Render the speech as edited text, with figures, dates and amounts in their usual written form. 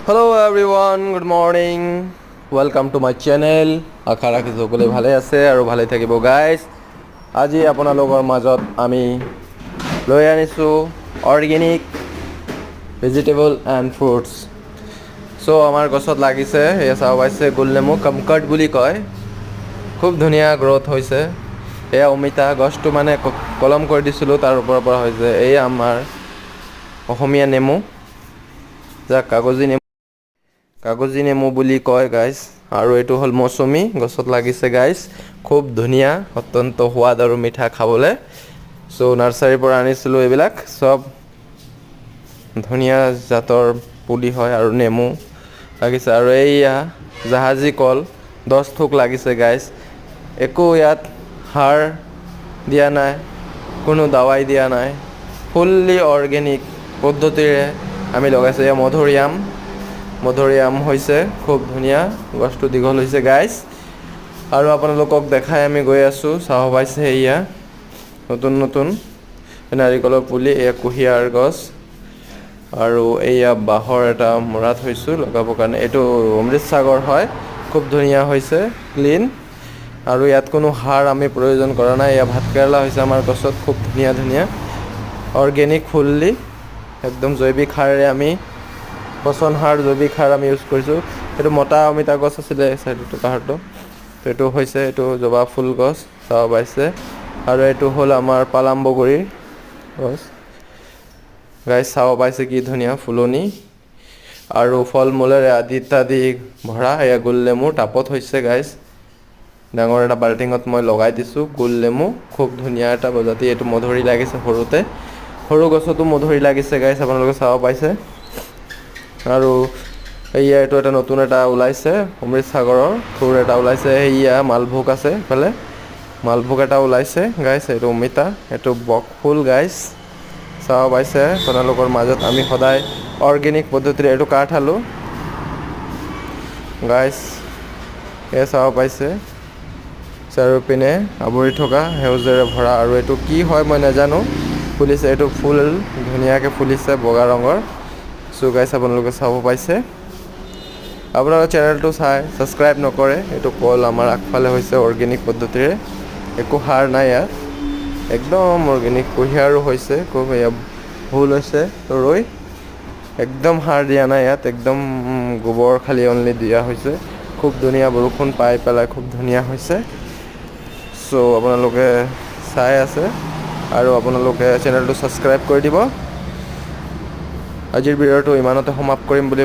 Hello everyone, good morning. Welcome to my channel. আশা ৰাখিছোঁ সকলোৱে ভালে আছে আৰু ভালে থাকিব গাইজ। আজি আপোনালোকৰ মাজত আমি লৈ আনিছোঁ অৰ্গেনিক ভেজিটেবল এণ্ড ফ্ৰুটছ। চ' আমাৰ গছত লাগিছে এয়া চাব পাইছে গোল নেমু কমকট বুলি কয়, খুব ধুনীয়া গ্ৰথ হৈছে। এয়া অমিতা গছটো মানে কলম কৰি দিছিলোঁ, তাৰ ওপৰৰ পৰা হৈছে এই আমাৰ অসমীয়া নেমু, যাক কাগজি নেমু বুলি কয় গাইজ। আৰু এইটো হ'ল মৌচুমী, গছত লাগিছে গাইজ, খুব ধুনীয়া, অত্যন্ত সোৱাদ আৰু মিঠা খাবলৈ। চ' নাৰ্চাৰীৰ পৰা আনিছিলোঁ, এইবিলাক চব ধুনীয়া জাতৰ পুলি হয় আৰু নেমু লাগিছে। আৰু এইয়া জাহাজী কল 10 থোক লাগিছে গাইজ, একো ইয়াত সাৰ দিয়া নাই, কোনো দাৱাই দিয়া নাই, ফুল্লি অৰ্গেনিক পদ্ধতিৰে আমি লগাইছোঁ। এয়া মধুৰিআম হৈছে, খুব ধুনীয়া, গছটো দীঘল হৈছে গাইজ। আৰু আপোনালোকক দেখাই আমি গৈ আছোঁ। চাব পাইছে এয়া নতুন নাৰিকলৰ পুলি, এয়া কুঁহিয়াৰ গছ, আৰু এয়া বাঁহৰ এটা মূৰা থৈছোঁ লগাবৰ কাৰণে। এইটো অমৃতসাগৰ হয়, খুব ধুনীয়া হৈছে, ক্লিন, আৰু ইয়াত কোনো সাৰ আমি প্ৰয়োজন কৰা নাই। এয়া ভাতকেৰেলা হৈছে আমাৰ গছত, খুব ধুনীয়া অৰ্গেনিক, ফুল্লি একদম জৈৱিক সাৰেৰে আমি, পচন সাৰ জৈৱিক সাৰ আমি ইউজ কৰিছোঁ। এইটো মতা অমিতা গছ আছিলে চাইডটো পাহাৰটো, এইটো হৈছে এইটো জবা ফুল গছ চাব পাইছে। আৰু এইটো হ'ল আমাৰ পালাম বগৰীৰ গছ গাইজ, চাব পাইছে কি ধুনীয়া ফুলনি আৰু ফল মূলেৰে ইত্যাদি ভৰা। এয়া গোল নেমু টাপত হৈছে গাইজ, ডাঙৰ এটা বাল্টিঙত মই লগাই দিছোঁ গোল নেমু, খুব ধুনীয়া এটা প্ৰজাতি। এইটো মধুৰি লাগিছে সৰুতে, সৰু গছতো মধুৰি লাগিছে গাইজ, আপোনালোকে চাব পাইছে। আৰু এয়া এইটো এটা নতুন এটা ওলাইছে, অমৃতসাগৰৰ থোৰ এটা ওলাইছে। এয়া মালভোগ আছে এইফালে, মালভোগ এটা ওলাইছে গাইজ। এইটো অমিতা, এইটো বকফুল গাইজ, চাব পাইছে আপোনালোকৰ মাজত আমি সদায় অৰ্গেনিক পদ্ধতিৰে। এইটো কাঠআলু গাইজ, এয়া চাব পাইছে, চাৰিওপিনে আৱৰি থকা সেউজেৰে ভৰা। আৰু এইটো কি হয় মই নাজানো, ফুলিছে, এইটো ফুল ধুনীয়াকৈ ফুলিছে বগা ৰঙৰ। চ' গাইজ আপোনালোকে চাব পাইছে। আপোনালোকে চেনেলটো চাই ছাবস্ক্ৰাইব নকৰে, এইটো কল আমাৰ আগফালে হৈছে অৰ্গেনিক পদ্ধতিৰে, একো সাৰ নাই ইয়াত, একদম অৰ্গেনিক। কুঁহিয়াৰো হৈছে, খুব এয়া ভুল হৈছে ৰৈ, একদম সাৰ দিয়া নাই ইয়াত, একদম গোবৰ খালি অনলি দিয়া হৈছে। খুব ধুনীয়া, বৰষুণ পাই পেলাই খুব ধুনীয়া হৈছে। চ' আপোনালোকে চাই আছে আৰু আপোনালোকে চেনেলটো ছাবস্ক্ৰাইব কৰি দিব। আজিৰ ভিডিঅ'টো ইমানতে সমাপ্ত কৰিম বুলি